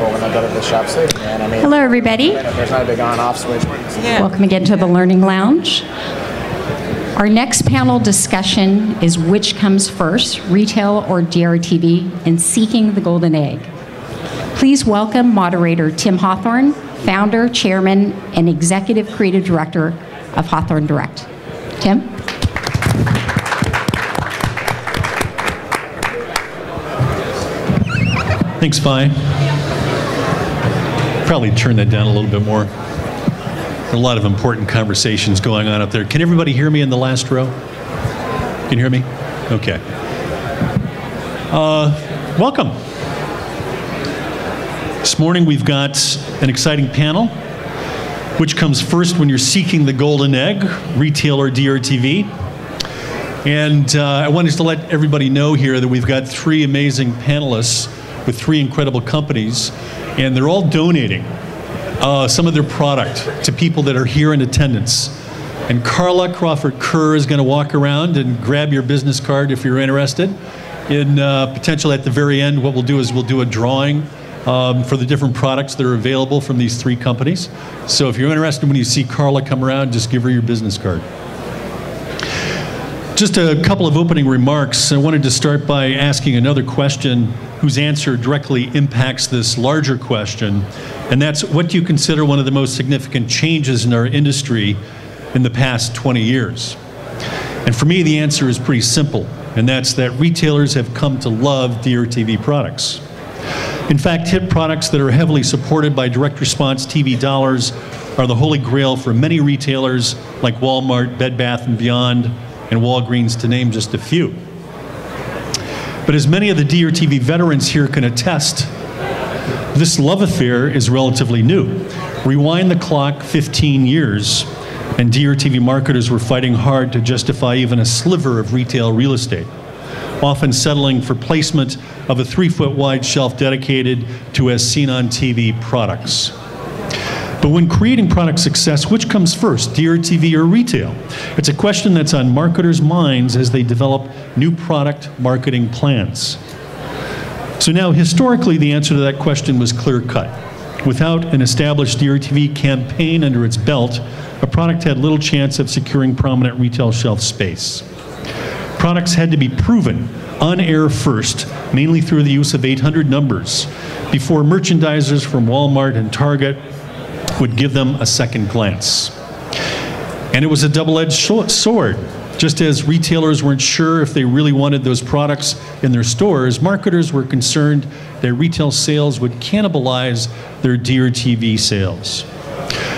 when I go to the shop safe, man. I mean, hello, everybody. There's not a big on-off switch. Yeah. Welcome again to the Learning Lounge. Our next panel discussion is which comes first, retail or DRTV, and seeking the golden egg. Please welcome moderator Tim Hawthorne, founder, chairman, and executive creative director of Hawthorne Direct. Tim? Thanks, Vi. Probably turn that down a little bit more. There are a lot of important conversations going on up there. Can everybody hear me in the last row? Can you hear me? Okay. Welcome. This morning we've got an exciting panel. Which comes first when you're seeking the golden egg, retail or DRTV? And I wanted to let everybody know here that we've got three amazing panelists with three incredible companies, and they're all donating some of their product to people that are here in attendance. And Carla Crawford-Kerr is going to walk around and grab your business card if you're interested. In potential at the very end, what we'll do is we'll do a drawing for the different products that are available from these three companies. So if you're interested, when you see Carla come around, just give her your business card. Just a couple of opening remarks. I wanted to start by asking another question whose answer directly impacts this larger question, and that's, what do you consider one of the most significant changes in our industry in the past 20 years? And for me, the answer is pretty simple, and that's that retailers have come to love DRTV products. In fact, hit products that are heavily supported by direct response TV dollars are the holy grail for many retailers like Walmart, Bed Bath & Beyond, and Walgreens, to name just a few. But as many of the DRTV veterans here can attest, this love affair is relatively new. Rewind the clock 15 years, and DRTV marketers were fighting hard to justify even a sliver of retail real estate, often settling for placement of a 3-foot wide shelf dedicated to as seen on TV products. But when creating product success, which comes first, DRTV or retail? It's a question that's on marketers' minds as they develop new product marketing plans. So now, historically, the answer to that question was clear-cut. Without an established DRTV campaign under its belt, a product had little chance of securing prominent retail shelf space. Products had to be proven on air first, mainly through the use of 800 numbers, before merchandisers from Walmart and Target would give them a second glance. And it was a double-edged sword. Just as retailers weren't sure if they really wanted those products in their stores, marketers were concerned that retail sales would cannibalize their DRTV sales.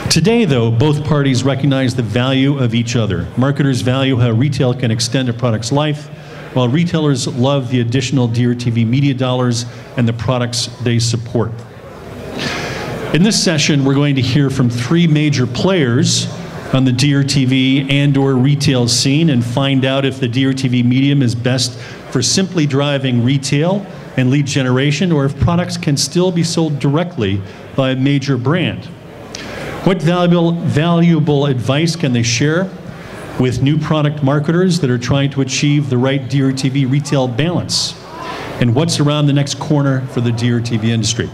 Today, though, both parties recognize the value of each other. Marketers value how retail can extend a product's life, while retailers love the additional DRTV media dollars and the products they support. In this session, we're going to hear from three major players on the DRTV and/or retail scene and find out if the DRTV medium is best for simply driving retail and lead generation, or if products can still be sold directly by a major brand. What valuable advice can they share with new product marketers that are trying to achieve the right DRTV retail balance? And what's around the next corner for the DRTV industry?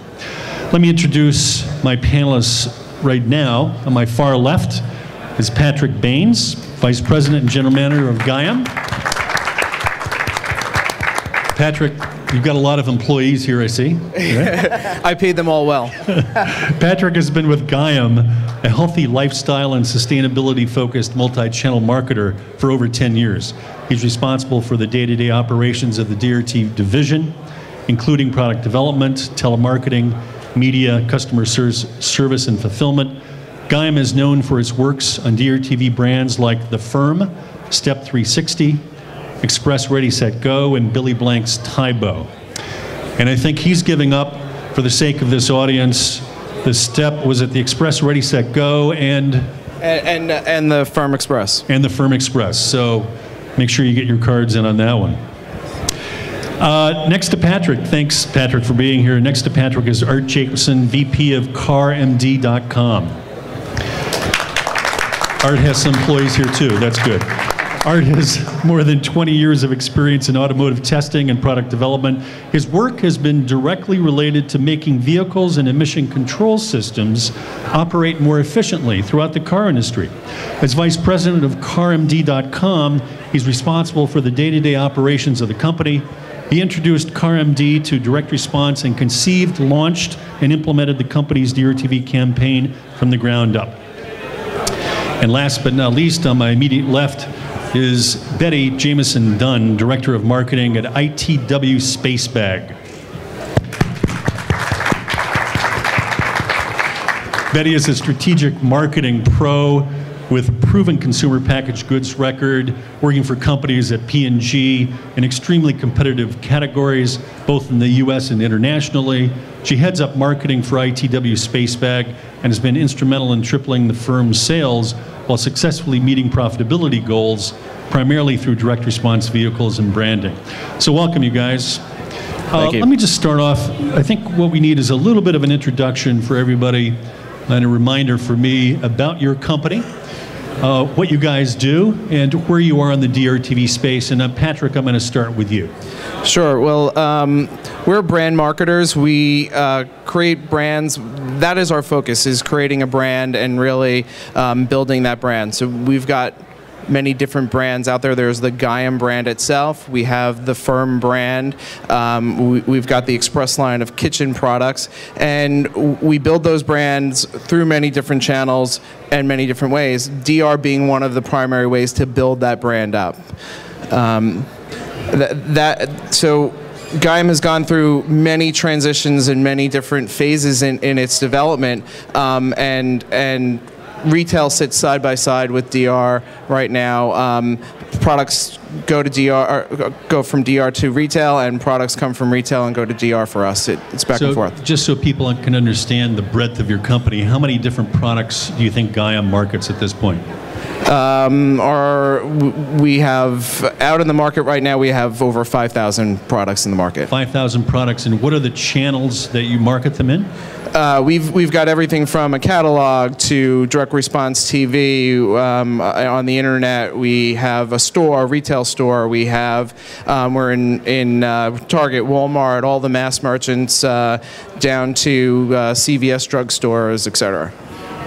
Let me introduce my panelists right now. On my far left is Patrick Baynes, Vice President and General Manager of Gaiam. Patrick, you've got a lot of employees here, I see. Right? I paid them all well. Patrick has been with Gaiam, a healthy lifestyle and sustainability-focused multi-channel marketer for over 10 years. He's responsible for the day-to-day operations of the DRTV division, including product development, telemarketing, media, customer service, and fulfillment. Gaiam is known for its works on DRTV brands like The Firm, Step 360, Express Ready Set Go, and Billy Blank's Tybo. And I think he's giving up, for the sake of this audience, the Step, was it the Express Ready Set Go and the Firm Express. And the Firm Express. So make sure you get your cards in on that one. Next to Patrick, thanks Patrick for being here. Next to Patrick is Art Jacobsen, VP of CarMD.com. Art has some employees here too, that's good. Art has more than 20 years of experience in automotive testing and product development. His work has been directly related to making vehicles and emission control systems operate more efficiently throughout the car industry. As vice president of CarMD.com, he's responsible for the day-to-day operations of the company. He introduced CarMD to direct response and conceived, launched, and implemented the company's DRTV campaign from the ground up. And last but not least, on my immediate left is Betty Jamieson-Dunne, Director of Marketing at ITW SpaceBag. Betty is a strategic marketing pro with proven consumer packaged goods record, working for companies at P&G in extremely competitive categories, both in the US and internationally. She heads up marketing for ITW SpaceBag and has been instrumental in tripling the firm's sales while successfully meeting profitability goals, primarily through direct response vehicles and branding. So welcome, you guys. Thank you. Let me just start off. I think what we need is a little bit of an introduction for everybody and a reminder for me about your company, what you guys do, and where you are in the DRTV space. And Patrick, I'm going to start with you. Sure. Well, we're brand marketers. We create brands. That is our focus, is creating a brand and really building that brand. So we've got many different brands out there. There's the Gaiam brand itself. We have the Firm brand. We've got the Express line of kitchen products. And we build those brands through many different channels and many different ways, DR being one of the primary ways to build that brand up. So Gaiam has gone through many transitions and many different phases in its development, and retail sits side by side with DR right now. Products go to DR, go from DR to retail, and products come from retail and go to DR for us. It's back and forth. Just so people can understand the breadth of your company, how many different products do you think Gaiam markets at this point? We have, out in the market right now, we have over 5,000 products in the market. 5,000 products, and what are the channels that you market them in? We've got everything from a catalog to direct response TV, on the internet. We have a store, a retail store. We have, we're in Target, Walmart, all the mass merchants, down to CVS drugstores, etc.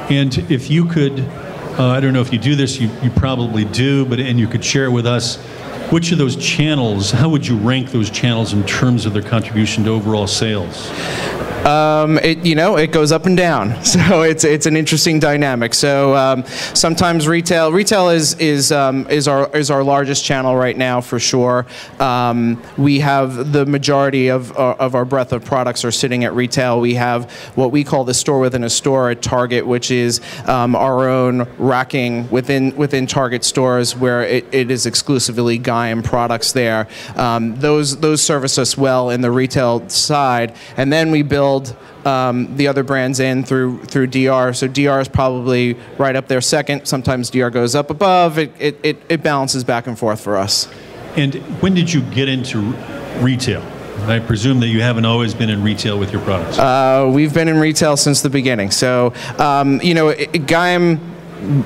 And if you could, I don't know if you do this, you probably do, and you could share with us, which of those channels, how would you rank those channels in terms of their contribution to overall sales? It goes up and down, so it's an interesting dynamic. So sometimes retail is our largest channel right now for sure. We have the majority of our breadth of products are sitting at retail. We have what we call the store within a store at Target, which is our own racking within Target stores, where it is exclusively Gaiam products there. Those service us well in the retail side, and then we build the other brands in through DR. So DR is probably right up there second. Sometimes DR goes up above. It balances back and forth for us. And when did you get into retail? I presume that you haven't always been in retail with your products. We've been in retail since the beginning. So, Gaiam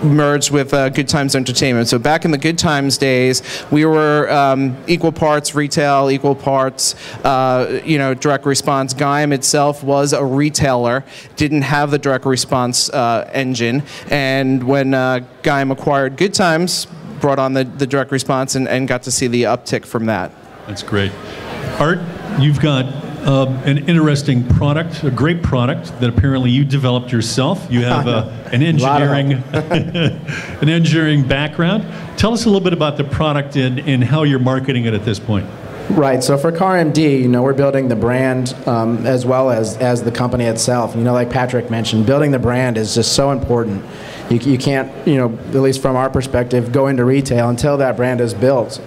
merged with Good Times Entertainment. So back in the Good Times days, we were equal parts retail, equal parts direct response. Gaiam itself was a retailer, didn't have the direct response engine, and when Gaiam acquired Good Times, brought on the direct response and got to see the uptick from that. That's great. Art, you've got an interesting product, a great product that apparently you developed yourself. You have an engineering background. Tell us a little bit about the product and how you're marketing it at this point. Right. So for CarMD, we're building the brand as well as the company itself. Like Patrick mentioned, building the brand is just so important. You can't, at least from our perspective, go into retail until that brand is built.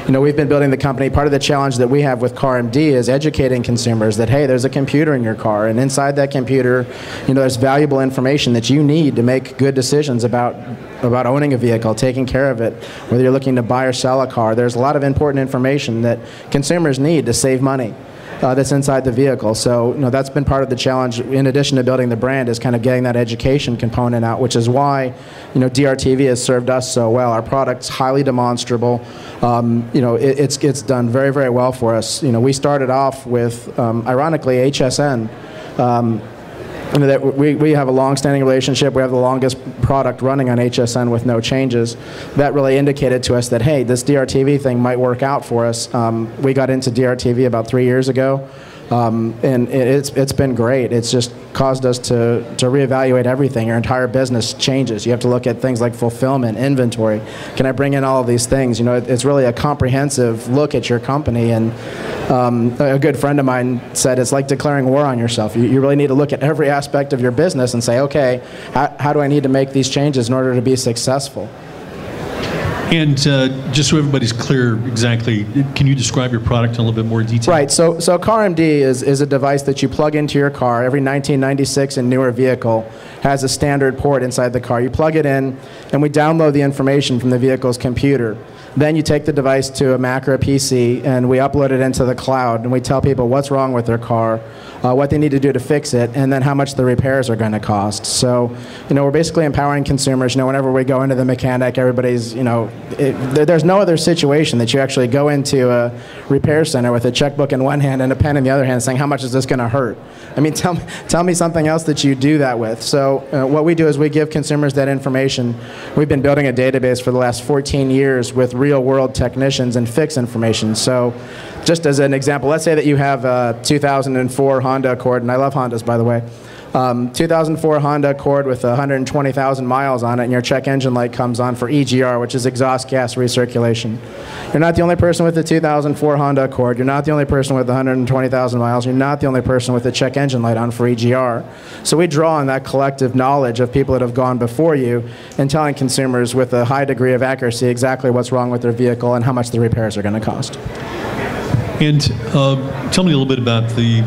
We've been building the company. Part of the challenge that we have with CarMD is educating consumers that, hey, there's a computer in your car, and inside that computer, there's valuable information that you need to make good decisions about owning a vehicle, taking care of it, whether you're looking to buy or sell a car. There's a lot of important information that consumers need to save money. that's inside the vehicle. So, that's been part of the challenge, in addition to building the brand, is kind of getting that education component out, which is why, DRTV has served us so well. Our product's highly demonstrable. It's done very, very well for us. We started off with, ironically, HSN. That we have a long-standing relationship. We have the longest product running on HSN with no changes. That really indicated to us that, hey, this DRTV thing might work out for us. We got into DRTV about 3 years ago, and it's been great. It's just caused us to reevaluate everything. Your entire business changes. You have to look at things like fulfillment, inventory. Can I bring in all of these things? It's really a comprehensive look at your company. And a good friend of mine said it's like declaring war on yourself. You really need to look at every aspect of your business and say, okay, how do I need to make these changes in order to be successful? And just so everybody's clear exactly, can you describe your product in a little bit more detail? Right. So CarMD is a device that you plug into your car. Every 1996 and newer vehicle has a standard port inside the car. You plug it in, and we download the information from the vehicle's computer. Then you take the device to a Mac or a PC, and we upload it into the cloud, and we tell people what's wrong with their car, what they need to do to fix it, and then how much the repairs are going to cost. So, we're basically empowering consumers. Whenever we go into the mechanic, everybody's, there's no other situation that you actually go into a repair center with a checkbook in one hand and a pen in the other hand saying, how much is this going to hurt? I mean, tell me something else that you do that with. So what we do is we give consumers that information. We've been building a database for the last 14 years with real-world technicians and fix information. So just as an example, let's say that you have a 2004 Honda Accord, and I love Hondas, by the way. 2004 Honda Accord with 120,000 miles on it, and your check engine light comes on for EGR, which is exhaust gas recirculation. You're not the only person with the 2004 Honda Accord. You're not the only person with 120,000 miles. You're not the only person with the check engine light on for EGR. So we draw on that collective knowledge of people that have gone before you and telling consumers with a high degree of accuracy exactly what's wrong with their vehicle and how much the repairs are going to cost. And tell me a little bit about the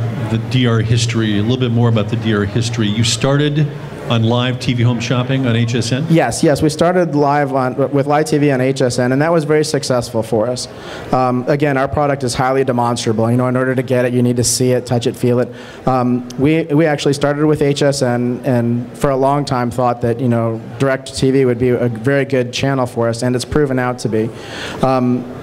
DR history, a little bit more about the DR history. You started on live TV home shopping on HSN? Yes. We started with live TV on HSN, and that was very successful for us. Again, our product is highly demonstrable. In order to get it, you need to see it, touch it, feel it. We actually started with HSN, and for a long time thought that direct TV would be a very good channel for us, and it's proven out to be.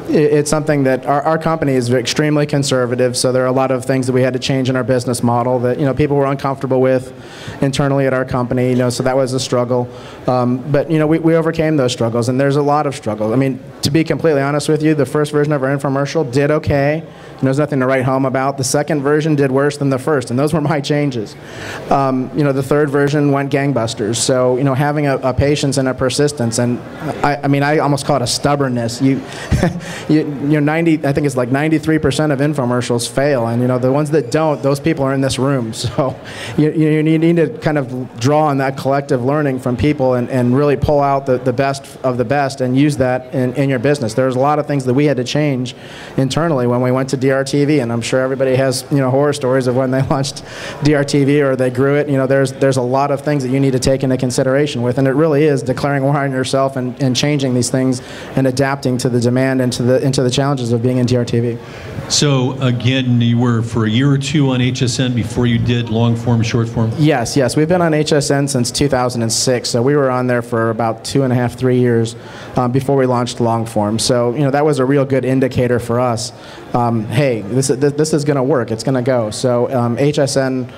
It's something that our company is extremely conservative, so there are a lot of things that we had to change in our business model that people were uncomfortable with internally at our company. So that was a struggle. But we overcame those struggles, and there's a lot of struggles. I mean, to be completely honest with you, the first version of our infomercial did okay. There's nothing to write home about. The second version did worse than the first, and those were my changes. The third version went gangbusters. So having a patience and a persistence, and I almost call it a stubbornness. You're 90. I think it's like 93% of infomercials fail, and the ones that don't, those people are in this room. So you need to kind of draw on that collective learning from people and really pull out the best of the best and use that in your business. There's a lot of things that we had to change internally when we went to DRTV, and I'm sure everybody has horror stories of when they launched DRTV or they grew it. There's a lot of things that you need to take into consideration with, and it really is declaring war on yourself and changing these things and adapting to the demand and into the challenges of being in DRTV. So again, you were for a year or two on HSN before you did long form, short form? Yes. We've been on HSN since 2006. So we were on there for about 2.5, 3 years before we launched long form. So that was a real good indicator for us. Hey, this is going to work. It's going to go. So HSN.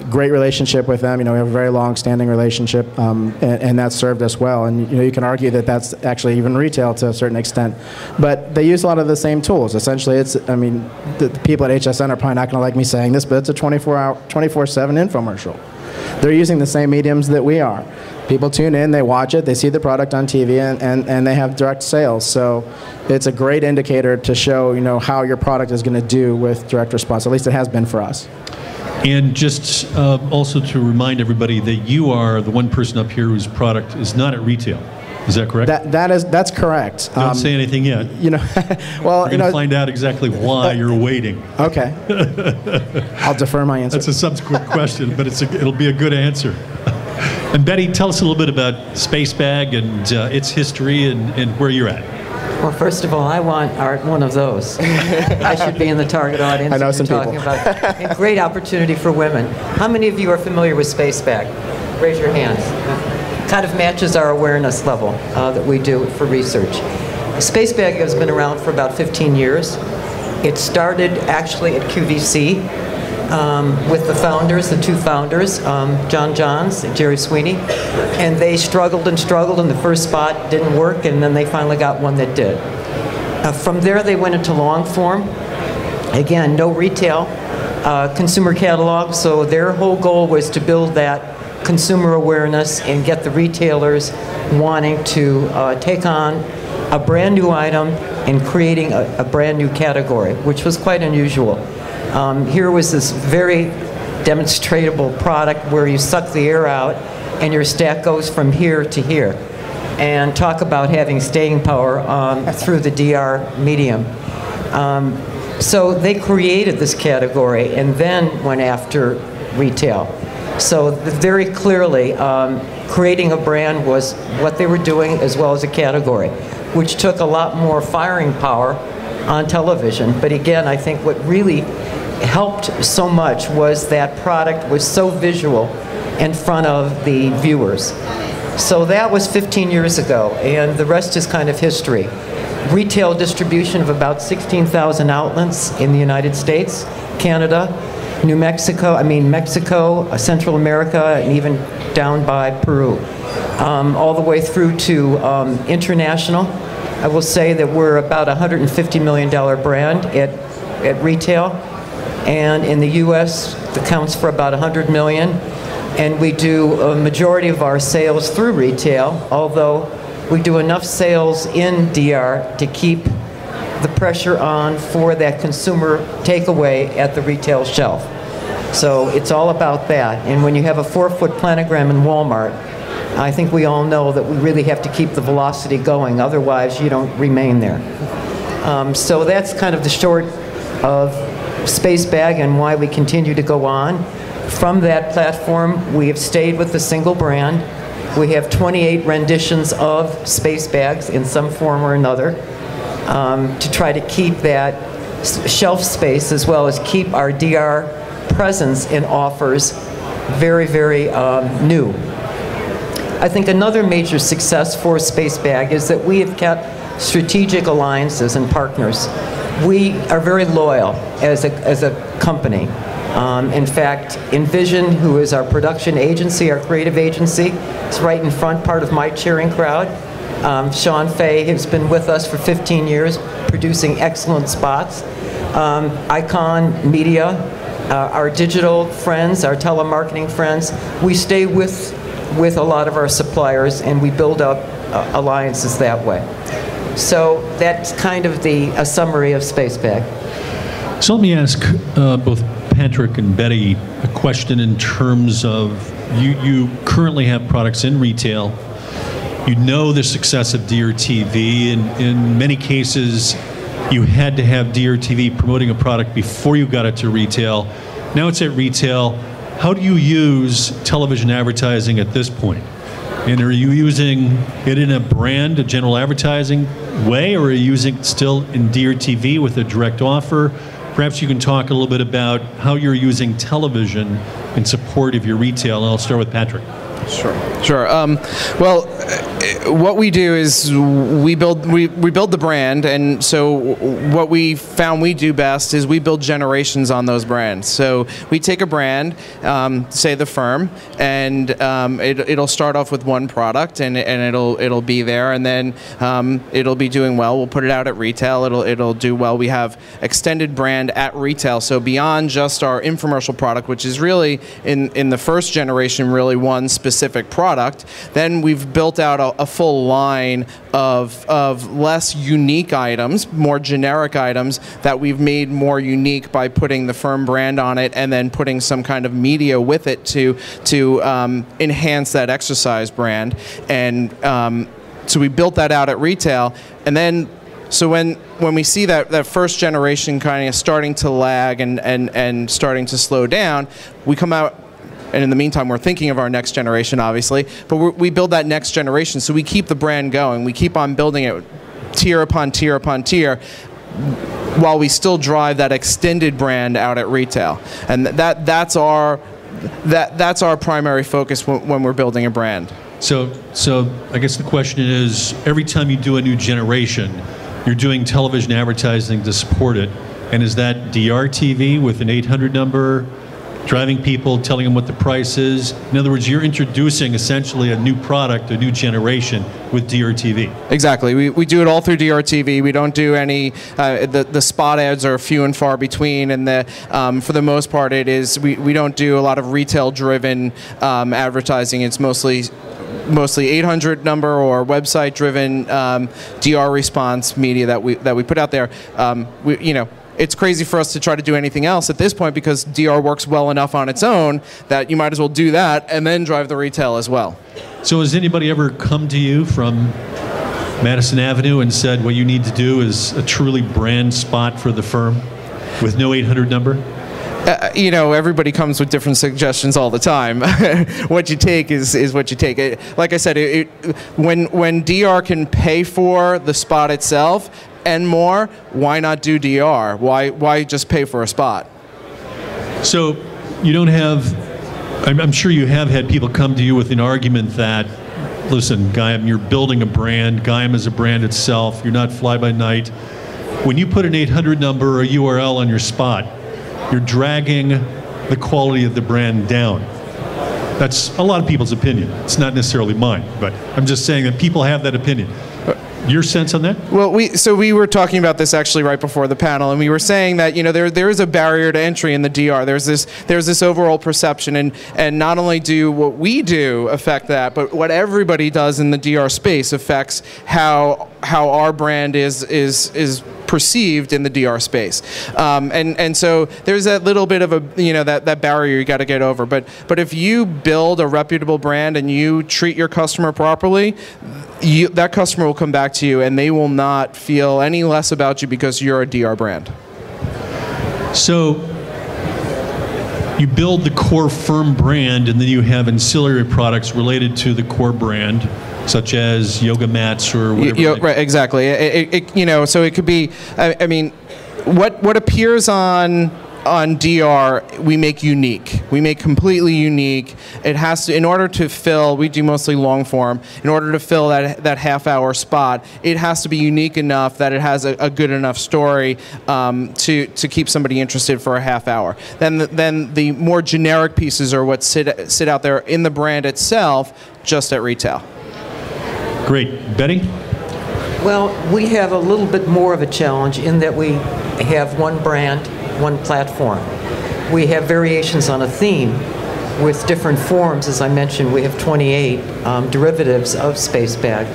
Great relationship with them. We have a very long-standing relationship, and that served us well. And you can argue that that's actually even retail to a certain extent, but they use a lot of the same tools. Essentially, the people at HSN are probably not going to like me saying this, but it's a 24/7 infomercial. They're using the same mediums that we are. People tune in, they watch it, they see the product on TV, and they have direct sales. So it's a great indicator to show how your product is going to do with direct response. At least it has been for us. And just also to remind everybody that you are the one person up here whose product is not at retail. Is that correct? That's correct. Don't say anything yet. Well, we're going to find out exactly why you're waiting. Okay. I'll defer my answer. That's a subsequent question, but it'll be a good answer. And Betty, tell us a little bit about SpaceBag and its history and where you're at. Well, first of all, I want one of those. I should be in the target audience. I know if some you're people. talking about a great opportunity for women. How many of you are familiar with SpaceBag? Raise your hands. Kind of matches our awareness level that we do for research. SpaceBag has been around for about 15 years. It started actually at QVC with the founders, the two founders, John Johns and Jerry Sweeney, and they struggled and struggled, and the first spot didn't work, and then they finally got one that did. From there, they went into long form. Again, no retail, consumer catalog, so their whole goal was to build that consumer awareness and get the retailers wanting to take on a brand new item and creating a brand new category, which was quite unusual. Here was this very demonstratable product where you suck the air out and your stack goes from here to here. And talk about having staying power through the DR medium. So they created this category and then went after retail. So very clearly, creating a brand was what they were doing as well as a category, which took a lot more firing power on television. But again, I think what really helped so much was that product was so visual in front of the viewers. So that was 15 years ago, and the rest is kind of history. Retail distribution of about 16,000 outlets in the United States, Canada, Mexico, Central America, and even down by Peru. All the way through to international. I will say that we're about a $150 million brand at retail. And in the U.S., it counts for about 100 million. And we do a majority of our sales through retail, although we do enough sales in DR to keep the pressure on for that consumer takeaway at the retail shelf. So it's all about that. And when you have a 4-foot planogram in Walmart, I think we all know that we really have to keep the velocity going, otherwise you don't remain there. So that's kind of the short of SpaceBag and why we continue to go on. From that platform, we have stayed with the single brand. We have 28 renditions of SpaceBags in some form or another to try to keep that shelf space as well as keep our DR presence in offers very, very new. I think another major success for SpaceBag is that we have kept strategic alliances and partners. We are very loyal as a company. In fact, Envision, who is our production agency, our creative agency, is right in front, part of my cheering crowd. Sean Fay has been with us for 15 years, producing excellent spots. Icon Media, our digital friends, our telemarketing friends, we stay with a lot of our suppliers and we build up alliances that way. So that's kind of a summary of SpaceBag. So let me ask both Patrick and Betty a question in terms of you currently have products in retail. You know the success of DRTV, and in many cases you had to have DRTV promoting a product before you got it to retail. Now it's at retail. How do you use television advertising at this point? And are you using it in a brand, a general advertising way, or are you using it still in DRTV with a direct offer? Perhaps you can talk a little bit about how you're using television in support of your retail, and I'll start with Patrick. Sure. Well, what we do is we build the brand, and so what we found we do best is we build generations on those brands. So we take a brand, say the firm, and it'll start off with one product, and it'll be there, and then it'll be doing well. We'll put it out at retail. It'll do well. We have extended brand at retail, so beyond just our infomercial product, which is really in the first generation really one specific product. Then we've built out a full line of less unique items, more generic items that we've made more unique by putting the firm brand on it and then putting some kind of media with it to enhance that exercise brand. And so we built that out at retail, and then so when we see that first generation kind of starting to lag and starting to slow down, we come out. And in the meantime, we're thinking of our next generation, obviously. But we build that next generation, so we keep the brand going. We keep on building it tier upon tier upon tier, while we still drive that extended brand out at retail. And that's our primary focus when we're building a brand. So I guess the question is, every time you do a new generation, you're doing television advertising to support it. And is that DRTV with an 800 number, driving people, telling them what the price is? In other words, you're introducing essentially a new product, a new generation with DRTV. Exactly. We do it all through DRTV. We don't do any, the spot ads are few and far between, and for the most part it is, we don't do a lot of retail-driven advertising. It's mostly 800 number or website-driven DR response media that we put out there. It's crazy for us to try to do anything else at this point because DR works well enough on its own that you might as well do that and then drive the retail as well. So has anybody ever come to you from Madison Avenue and said what you need to do is a truly brand spot for the firm with no 800 number? Everybody comes with different suggestions all the time. What you take is what you take. Like I said, when DR can pay for the spot itself and more, why not do DR? Why just pay for a spot? So you don't have, I'm sure you have had people come to you with an argument that, listen, Gaiam, you're building a brand. Gaiam is a brand itself. You're not fly-by-night. When you put an 800 number or URL on your spot, you're dragging the quality of the brand down. That's a lot of people's opinion. It's not necessarily mine, but I'm just saying that people have that opinion. Your sense on that? Well, we were talking about this actually right before the panel, and we were saying that there is a barrier to entry in the DR. There's this overall perception, and not only do what we do affect that, but what everybody does in the DR space affects how our brand is perceived in the DR space, and so there's that little bit of a that barrier you got to get over. But if you build a reputable brand and you treat your customer properly, that customer will come back to you and they will not feel any less about you because you're a DR brand. So you build the core firm brand, and then you have ancillary products related to the core brand, such as yoga mats or whatever. Right, exactly. So it could be. I mean, what appears on DR, we make unique. We make completely unique. It has to, in order to fill, we do mostly long form. In order to fill that half-hour spot, it has to be unique enough that it has a good enough story to keep somebody interested for a half hour. Then the more generic pieces are what sit out there in the brand itself, just at retail. Great. Betty? Well, we have a little bit more of a challenge in that we have one brand, one platform. We have variations on a theme with different forms. As I mentioned, we have 28 derivatives of SpaceBag.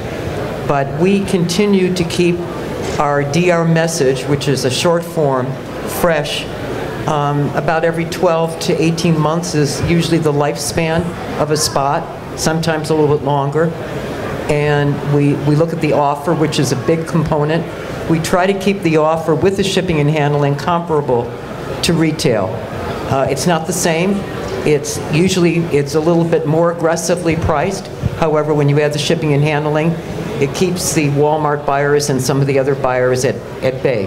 But we continue to keep our DR message, which is a short form, fresh. About every 12 to 18 months is usually the lifespan of a spot, sometimes a little bit longer. And we look at the offer, which is a big component. We try to keep the offer with the shipping and handling comparable to retail. It's not the same. It's a little bit more aggressively priced. However, when you add the shipping and handling, it keeps the Walmart buyers and some of the other buyers at bay.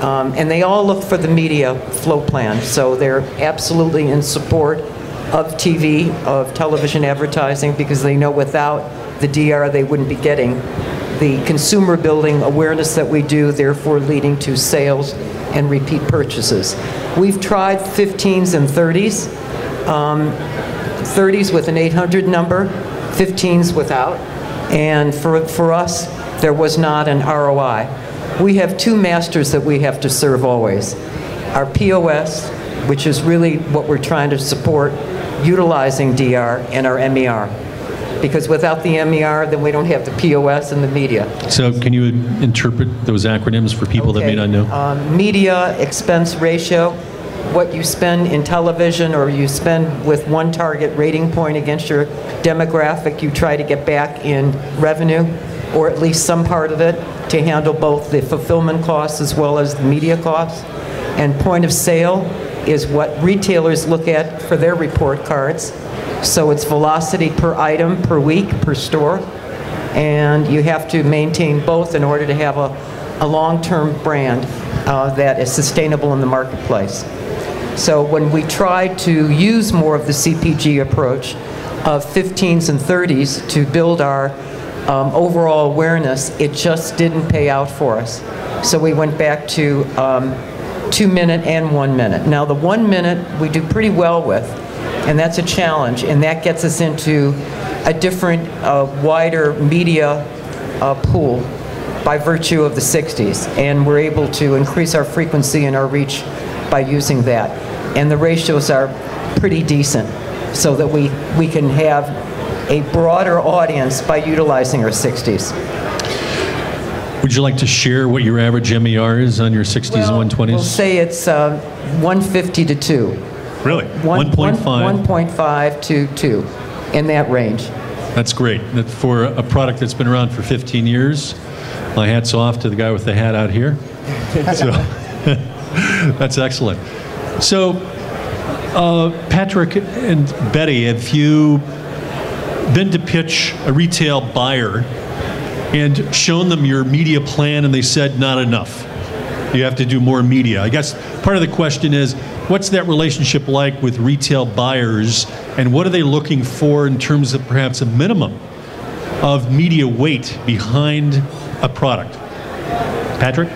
And they all look for the media flow plan. So they're absolutely in support of TV, of television advertising, because they know without the DR they wouldn't be getting the consumer building awareness that we do, therefore leading to sales and repeat purchases. We've tried 15s and 30s, 30s with an 800 number, 15s without, and for us there was not an ROI. We have two masters that we have to serve always. Our POS, which is really what we're trying to support, utilizing DR, and our MER. Because without the MER, then we don't have the POS and the media. So can you interpret those acronyms for people that may not know? Media expense ratio, what you spend in television or you spend with one target rating point against your demographic, you try to get back in revenue, or at least some part of it, to handle both the fulfillment costs as well as the media costs. And point of sale is what retailers look at for their report cards. So it's velocity per item, per week, per store. and you have to maintain both in order to have a long-term brand that is sustainable in the marketplace. So when we tried to use more of the CPG approach of 15s and 30s to build our overall awareness, it just didn't pay out for us. So we went back to 2-minute and 1-minute. Now the 1-minute we do pretty well with, and that's a challenge, and that gets us into a different, wider media pool by virtue of the 60s, and we're able to increase our frequency and our reach by using that. And the ratios are pretty decent, so that we can have a broader audience by utilizing our 60s. Would you like to share what your average MER is on your 60s and 120s? We'll say it's 150 to 2. Really? 1.5? 1.5 to 2, in that range. That's great. For a product that's been around for 15 years, my hat's off to the guy with the hat out here. So, that's excellent. So, Patrick and Betty, have you been to pitch a retail buyer and shown them your media plan and they said not enough? You have to do more media. I guess part of the question is, what's that relationship like with retail buyers, and what are they looking for in terms of perhaps a minimum of media weight behind a product? Patrick?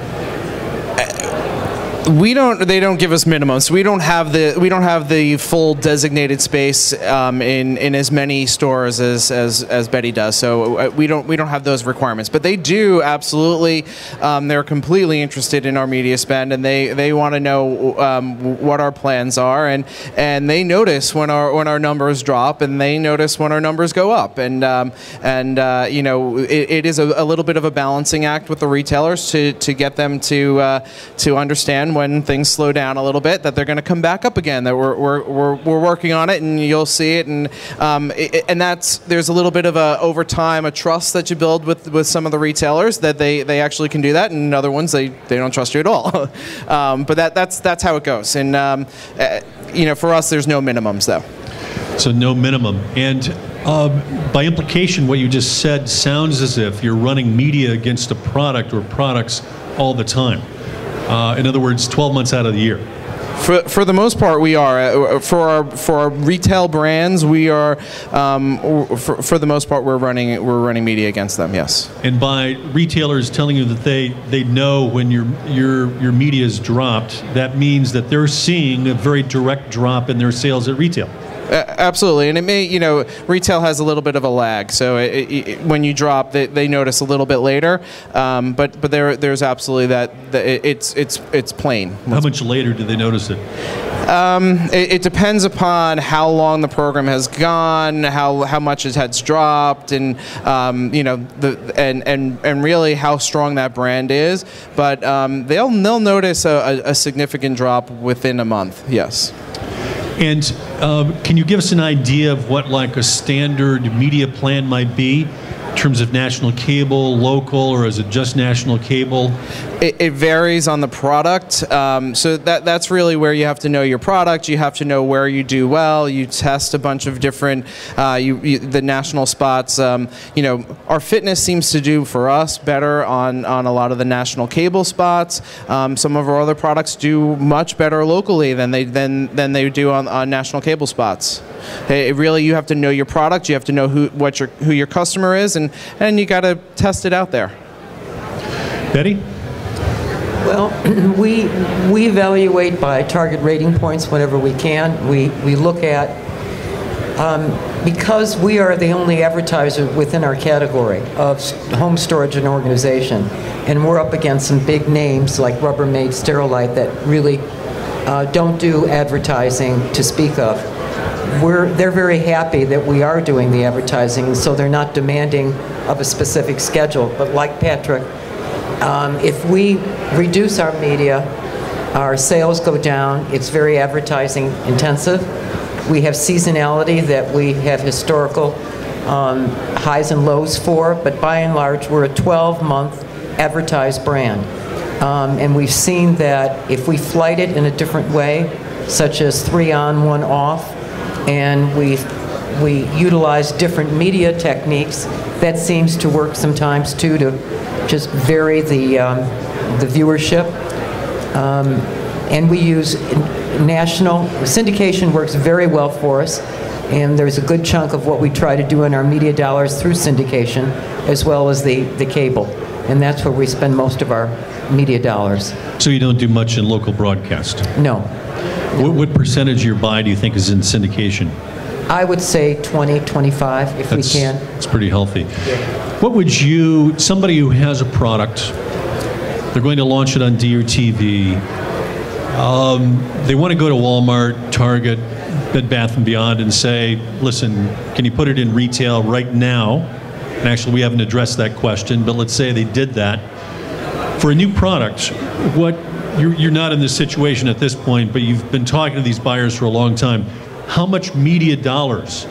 They don't give us minimums. We don't have the full designated space in as many stores as Betty does. So we don't have those requirements. But they do absolutely. They're completely interested in our media spend, and they want to know what our plans are, and they notice when our numbers drop, and they notice when our numbers go up, and you know, it is a little bit of a balancing act with the retailers to get them to understand when things slow down a little bit that they're going to come back up again, that we're working on it, and you'll see it, and there's a little bit of over time a trust that you build with some of the retailers that they actually can do that, and other ones they don't trust you at all. But that's how it goes, and you know, for us there's no minimums though. So no minimum. And by implication, what you just said sounds as if you're running media against a product or products all the time. In other words, 12 months out of the year. For the most part, we are. For our retail brands, we are. For the most part, we're running media against them. Yes. And by retailers telling you that they know when your media is dropped, that means that they're seeing a very direct drop in their sales at retail. Absolutely, and it may, you know, retail has a little bit of a lag, so when you drop, they notice a little bit later, but there's absolutely that it's plain. How much later do they notice it? It depends upon how long the program has gone, how much it has dropped, and you know, and really how strong that brand is. But they'll notice a significant drop within a month. Yes. And can you give us an idea of what like a standard media plan might be in terms of national cable, local, or is it just national cable? It varies on the product. So that's really where you have to know your product. You have to know where you do well. You test a bunch of different, the national spots. You know, our fitness seems to do for us better on a lot of the national cable spots. Some of our other products do much better locally than they do on national cable spots. Really, you have to know your product. You have to know who your customer is, and you got to test it out there. Betty? Well, we evaluate by target rating points whenever we can. We look at, because we are the only advertiser within our category of home storage and organization, and we're up against some big names like Rubbermaid, Sterilite that really don't do advertising to speak of. They're very happy that we are doing the advertising, and so they're not demanding of a specific schedule. But like Patrick, if we reduce our media, our sales go down. It's very advertising intensive. We have seasonality that we have historical highs and lows for, but by and large, we're a 12-month advertised brand. And we've seen that if we flight it in a different way, such as 3 on, 1 off, and we utilize different media techniques that seems to work sometimes too, to just vary the viewership. And we use national syndication, works very well for us, and there's a good chunk of what we try to do in our media dollars through syndication, as well as the cable, and that's where we spend most of our media dollars. So you don't do much in local broadcast? No. What percentage of your buy do you think is in syndication? I would say 20, 25, if we can. It's pretty healthy. What would you, somebody who has a product, they're going to launch it on DRTV, they want to go to Walmart, Target, Bed Bath & Beyond and say, listen, can you put it in retail right now? And actually, we haven't addressed that question, but let's say they did that. For a new product, you're not in this situation at this point, but you've been talking to these buyers for a long time. How much media dollars,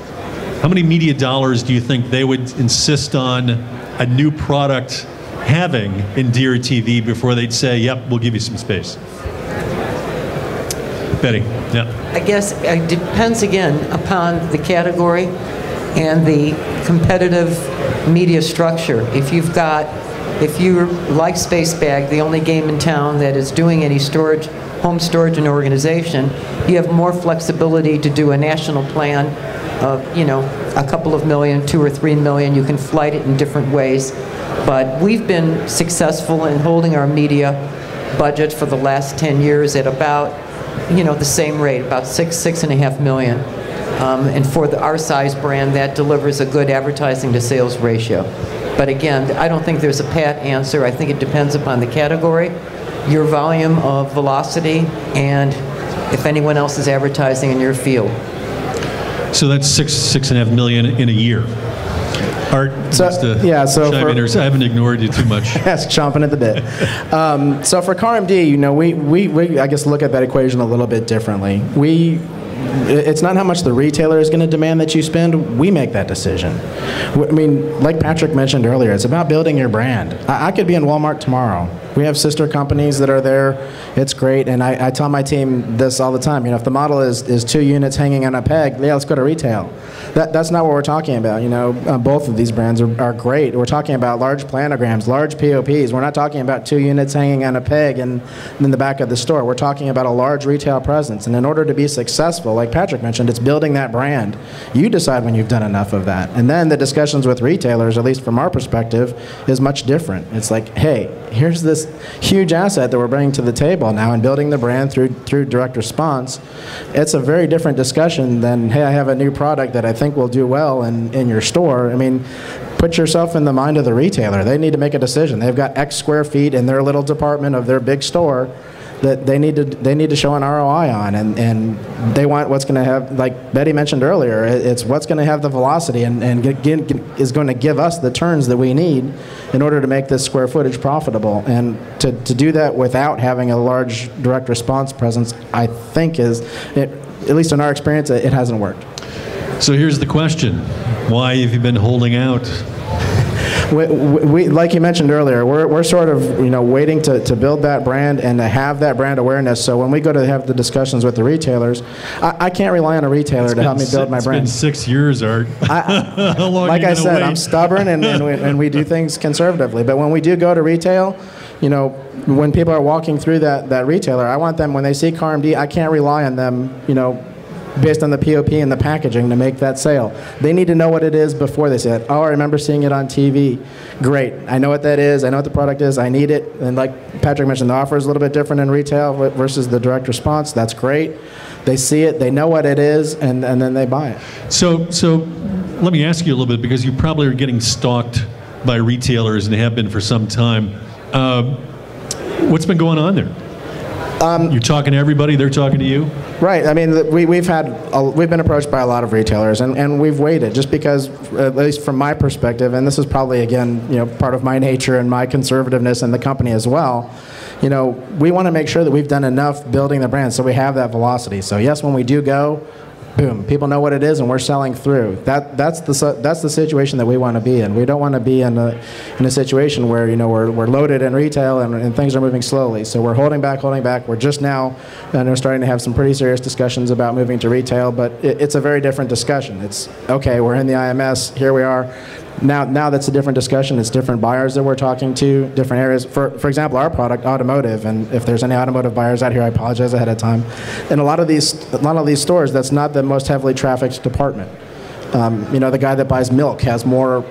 how many media dollars do you think they would insist on a new product having in DRTV before they'd say, yep, we'll give you some space? Betty, yeah. I guess it depends again upon the category and the competitive media structure. If you're like SpaceBag, the only game in town that is doing any storage, home storage and organization, you have more flexibility to do a national plan of, a couple of million, 2 or 3 million. You can flight it in different ways. But we've been successful in holding our media budget for the last 10 years at about the same rate, about $6.5 million. And for our size brand, that delivers a good advertising to sales ratio. But again, I don't think there's a pat answer. I think it depends upon the category, your volume of velocity, and if anyone else is advertising in your field. So that's $6.5 million in a year. Art, so I haven't ignored you too much. Yes, chomping at the bit. So for CarMD, we I guess look at that equation a little bit differently. It's not how much the retailer is going to demand that you spend. We make that decision. I mean, like Patrick mentioned earlier, it's about building your brand. I could be in Walmart tomorrow. We have sister companies that are there. It's great, and I tell my team this all the time. If the model is 2 units hanging on a peg, yeah, let's go to retail. That's not what we're talking about. Both of these brands are great. We're talking about large planograms, large POPs. We're not talking about 2 units hanging on a peg in the back of the store. We're talking about a large retail presence, and in order to be successful, like Patrick mentioned, it's building that brand. You decide when you've done enough of that, and then the discussions with retailers, at least from our perspective, is much different. It's like, hey, here's this huge asset that we're bringing to the table now and building the brand through direct response. It's a very different discussion than, hey, I have a new product that I think will do well in your store. I mean, put yourself in the mind of the retailer. They need to make a decision. They've got X square feet in their little department of their big store that they need to show an ROI on, and they want what's going to have, like Betty mentioned earlier, it's what's going to have the velocity and is going to give us the turns that we need in order to make this square footage profitable. And to do that without having a large direct response presence, I think at least in our experience, it hasn't worked. So here's the question: why have you been holding out? We, like you mentioned earlier, we're sort of waiting to build that brand and to have that brand awareness. So when we go to have the discussions with the retailers, I can't rely on a retailer to help me build my brand. It's been 6 years, Art. How long like are you I said, wait? I'm stubborn and we do things conservatively. But when we do go to retail, when people are walking through that retailer, I want them, when they see CarMD, I can't rely on them, based on the POP and the packaging to make that sale. They need to know what it is before they say it. Oh, I remember seeing it on TV. Great. I know what that is. I know what the product is. I need it. And like Patrick mentioned, the offer is a little bit different in retail versus the direct response. That's great. They see it. They know what it is, and then they buy it. So let me ask you a little bit, because you probably are getting stalked by retailers and have been for some time. What's been going on there? You're talking to everybody, they're talking to you? Right. I mean, we've been approached by a lot of retailers, and we've waited just because, at least from my perspective, and this is probably, again, part of my nature and my conservativeness and the company as well, we want to make sure that we've done enough building the brand so we have that velocity. So yes, when we do go, boom, people know what it is and we're selling through. That's the situation that we want to be in. We don't want to be in a situation where we're loaded in retail and things are moving slowly. So we're holding back. We're just now starting to have some pretty serious discussions about moving to retail, but it's a very different discussion. It's okay, we're in the IMS, here we are. Now that's a different discussion. It's different buyers that we're talking to, different areas. For example, our product, automotive, and if there's any automotive buyers out here, I apologize ahead of time. In a lot of these stores, that's not the most heavily trafficked department. The guy that buys milk has more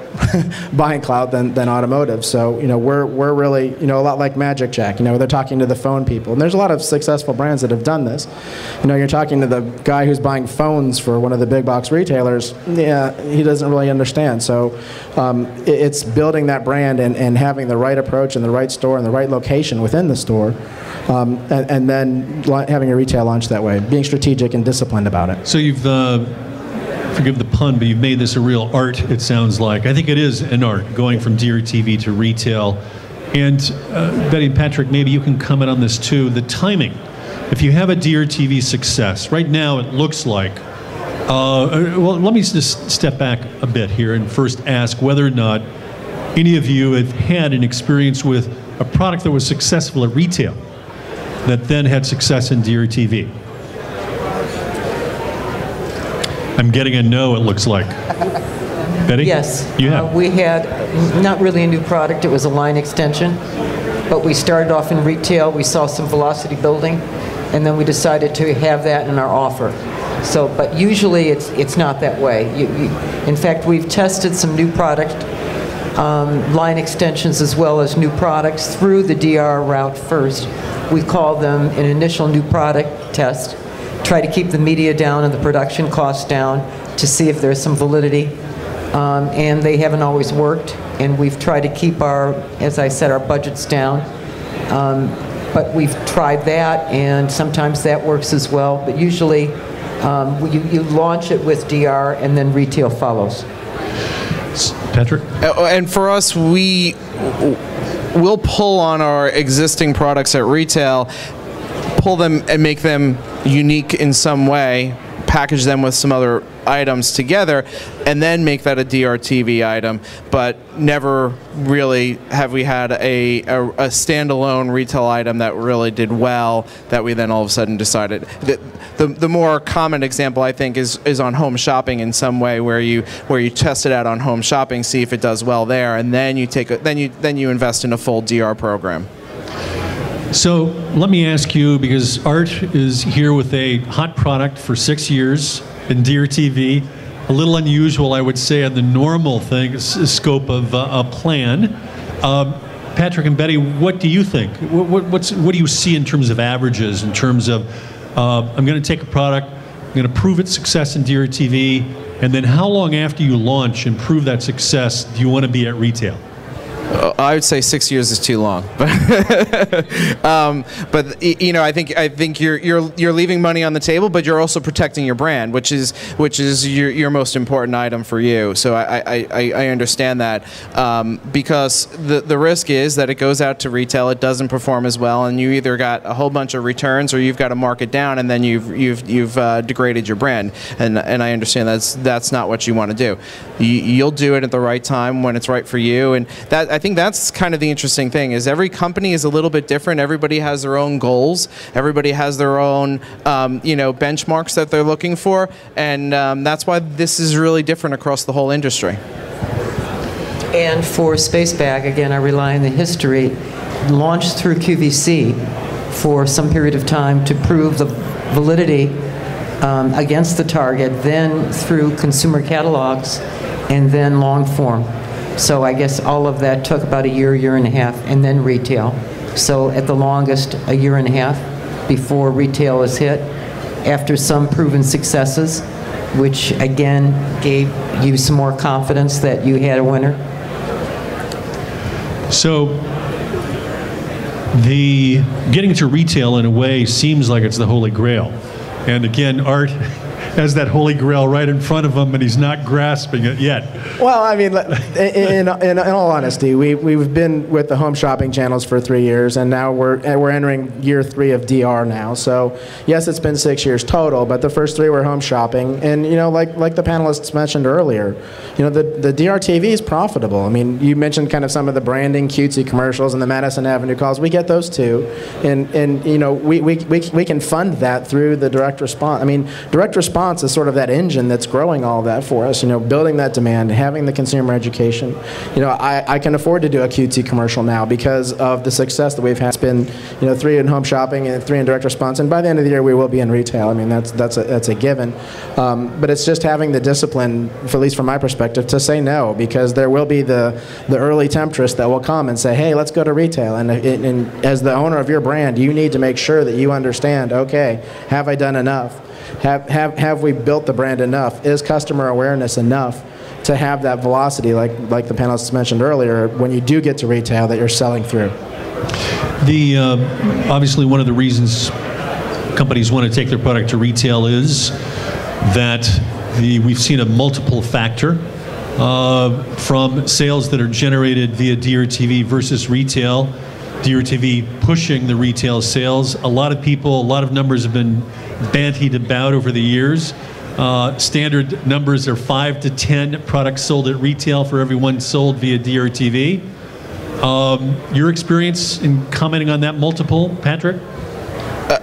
buying clout than automotive. So, we're really, a lot like Magic Jack. They're talking to the phone people. And there's a lot of successful brands that have done this. You're talking to the guy who's buying phones for one of the big box retailers. Yeah, he doesn't really understand. So it's building that brand and having the right approach and the right store and the right location within the store. And then having a retail launch that way, being strategic and disciplined about it. So you've... forgive the pun, but you've made this a real art, it sounds like. I think it is an art, going from DRTV to retail. And Betty and Patrick, maybe you can comment on this too. The timing. If you have a DRTV success, right now it looks like, well, let me just step back a bit here and first ask whether or not any of you have had an experience with a product that was successful at retail that then had success in DRTV. I'm getting a no, it looks like. Betty? Yes. You have? We had not really a new product, it was a line extension, but we started off in retail, we saw some velocity building, and then we decided to have that in our offer. So, but usually it's not that way. In fact, we've tested some new product line extensions as well as new products through the DR route first. We call them an initial new product test. Try to keep the media down and the production costs down to see if there's some validity. And they haven't always worked. And we've tried to keep our, as I said, our budgets down. But we've tried that, and sometimes that works as well. But usually, you launch it with DR, and then retail follows. Patrick? And for us, we'll pull on our existing products at retail, pull them and make them unique in some way, package them with some other items together, and then make that a DRTV item. But never really have we had a standalone retail item that really did well that we then all of a sudden decided. The more common example, I think, is on home shopping in some way, where you test it out on home shopping, see if it does well there, and then you invest in a full DR program. So let me ask you, because Art is here with a hot product for 6 years in DRTV, a little unusual, I would say, on the normal scope of a plan. Patrick and Betty, what do you think? What do you see in terms of averages, in terms of, I'm going to take a product, I'm going to prove its success in DRTV, and then how long after you launch and prove that success do you want to be at retail? I would say 6 years is too long, but I think you're leaving money on the table, but you're also protecting your brand, which is your most important item for you. So I understand that, because the risk is that it goes out to retail, it doesn't perform as well, and you either got a whole bunch of returns or you've got to mark it down, and then you've degraded your brand. And I understand that's not what you want to do. You'll do it at the right time when it's right for you, and I think that's kind of the interesting thing, is every company is a little bit different. Everybody has their own goals. Everybody has their own benchmarks that they're looking for, and that's why this is really different across the whole industry. And for SpaceBag, again, I rely on the history, launched through QVC for some period of time to prove the validity against the target, then through consumer catalogs, and then long form. So I guess all of that took about a year and a half, and then retail. So at the longest, a year and a half before retail is hit, after some proven successes, which again gave you some more confidence that you had a winner. So the getting to retail in a way seems like it's the Holy Grail. And again, Art has that Holy Grail right in front of him, and he's not grasping it yet. Well, I mean, in all honesty, we've been with the home shopping channels for 3 years, and now we're entering year 3 of DR now. So yes, it's been 6 years total, but the first 3 were home shopping, and like the panelists mentioned earlier, the DRTV is profitable. I mean, you mentioned kind of some of the branding, cutesy commercials, and the Madison Avenue calls. We get those too, and we can fund that through the direct response. I mean, direct response response is sort of that engine that's growing all of that for us, building that demand, having the consumer education. I can afford to do a QT commercial now because of the success that we've had. It's been, 3 in home shopping and 3 in direct response, and by the end of the year we will be in retail. I mean, that's a given. But it's just having the discipline, at least from my perspective, to say no, because there will be the early temptress that will come and say, hey, let's go to retail. And as the owner of your brand, you need to make sure that you understand, okay, have I done enough? Have we built the brand enough? Is customer awareness enough to have that velocity, like the panelists mentioned earlier, when you do get to retail, that you're selling through? Obviously, one of the reasons companies want to take their product to retail is that we've seen a multiple factor from sales that are generated via DRTV versus retail. DRTV pushing the retail sales. A lot of numbers have been bandied about over the years. Standard numbers are 5 to 10 products sold at retail for every one sold via DRTV. Your experience in commenting on that multiple, Patrick?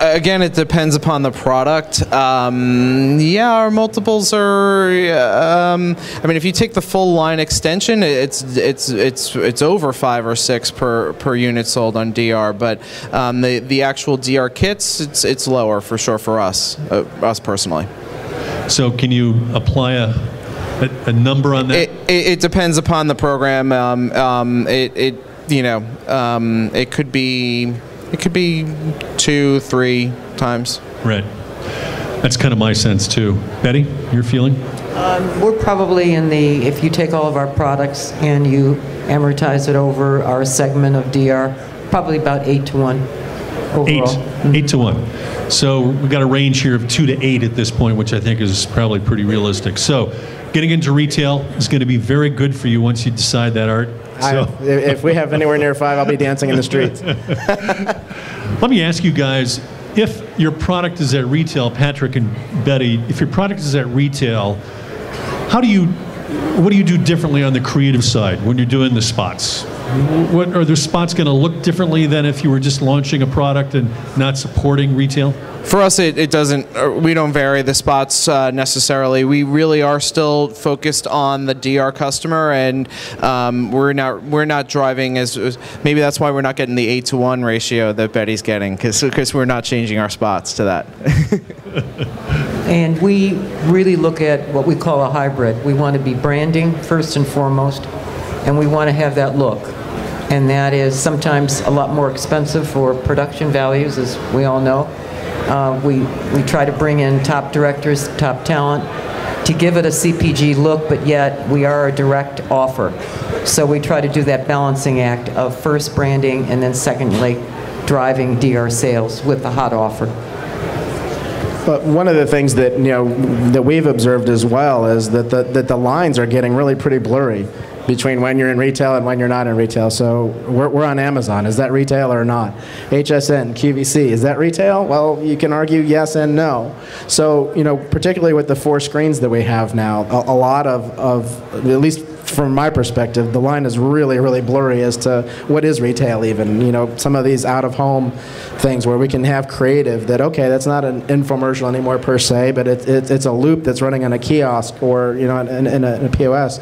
Again, it depends upon the product. Yeah, our multiples are. I mean, if you take the full line extension, it's over 5 or 6 per unit sold on DR. But the actual DR kits, it's lower for sure for us personally. So, can you apply a number on that? It depends upon the program. It could be. It could be 2, 3 times. Right. That's kind of my sense too. Betty, your feeling? We're probably in the, if you take all of our products and you amortize it over our segment of DR, probably about 8 to 1 overall. 8 to 1. So we've got a range here of 2 to 8 at this point, which I think is probably pretty realistic. So getting into retail is going to be very good for you once you decide that, Art. So. If we have anywhere near 5, I'll be dancing in the streets. Let me ask you guys, if your product is at retail, Patrick and Betty, if your product is at retail, what do you do differently on the creative side when you're doing the spots? What are the spots going to look differently than if you were just launching a product and not supporting retail? For us, it doesn't. We don't vary the spots necessarily. We really are still focused on the DR customer, and we're not driving as. Maybe that's why we're not getting the 8 to 1 ratio that Betty's getting, because we're not changing our spots to that. And we really look at what we call a hybrid. We want to be branding first and foremost, and we want to have that look. And that is sometimes a lot more expensive for production values, as we all know. We try to bring in top directors, top talent, to give it a CPG look, but yet we are a direct offer. So we try to do that balancing act of first branding and then secondly driving DR sales with the hot offer. But one of the things that that we've observed as well is that the lines are getting really pretty blurry between when you're in retail and when you're not in retail. So we're on Amazon. Is that retail or not? HSN, QVC, is that retail? Well, you can argue yes and no. So particularly with the 4 screens that we have now, a lot of at least from my perspective, the line is really, really blurry as to what is retail even. Some of these out-of-home things where we can have creative that, okay, that's not an infomercial anymore per se, but it's a loop that's running on a kiosk or, in a POS.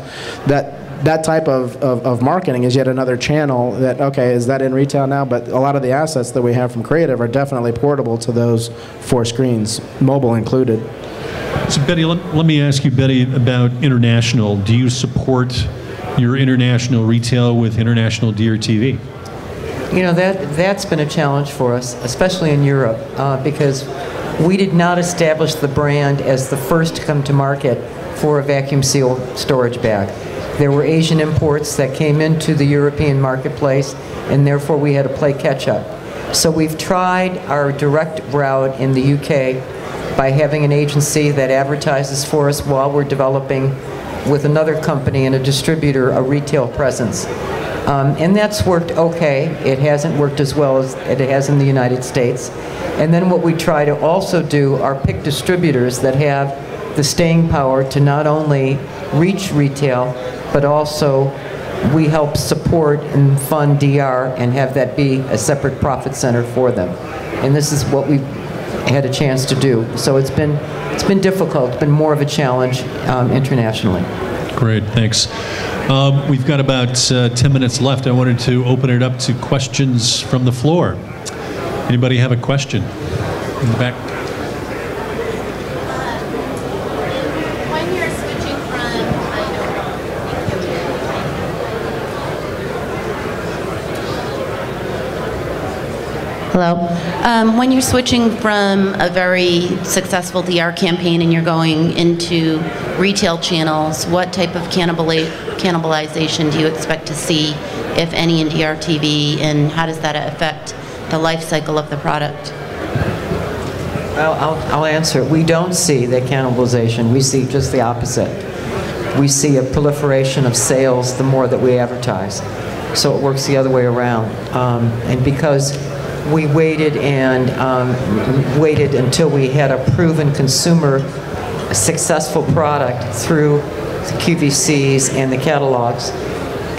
That type of marketing is yet another channel that, okay, is that in retail now? But a lot of the assets that we have from creative are definitely portable to those 4 screens, mobile included. So Betty, let me ask you, Betty, about international. Do you support your international retail with international DRTV? That's been a challenge for us, especially in Europe, because we did not establish the brand as the first to come to market for a vacuum seal storage bag. There were Asian imports that came into the European marketplace, and therefore we had to play catch up. So we've tried our direct route in the UK by having an agency that advertises for us while we're developing with another company and a distributor a retail presence. And that's worked okay. It hasn't worked as well as it has in the United States. And then what we try to also do are pick distributors that have the staying power to not only reach retail, but also we help support and fund DR and have that be a separate profit center for them. And this is what we had a chance to do. So it's been difficult. It's been more of a challenge internationally. Great, thanks. We've got about 10 minutes left. I wanted to open it up to questions from the floor. Anybody have a question in the back? When you're switching when you're switching from a very successful DR campaign and you're going into retail channels, what type of cannibalization do you expect to see, if any, in DRTV, and how does that affect the life cycle of the product? Well, I'll answer. We don't see that cannibalization. We see just the opposite. We see a proliferation of sales the more that we advertise. So it works the other way around. And because we waited until we had a proven consumer successful product through the QVCs and the catalogs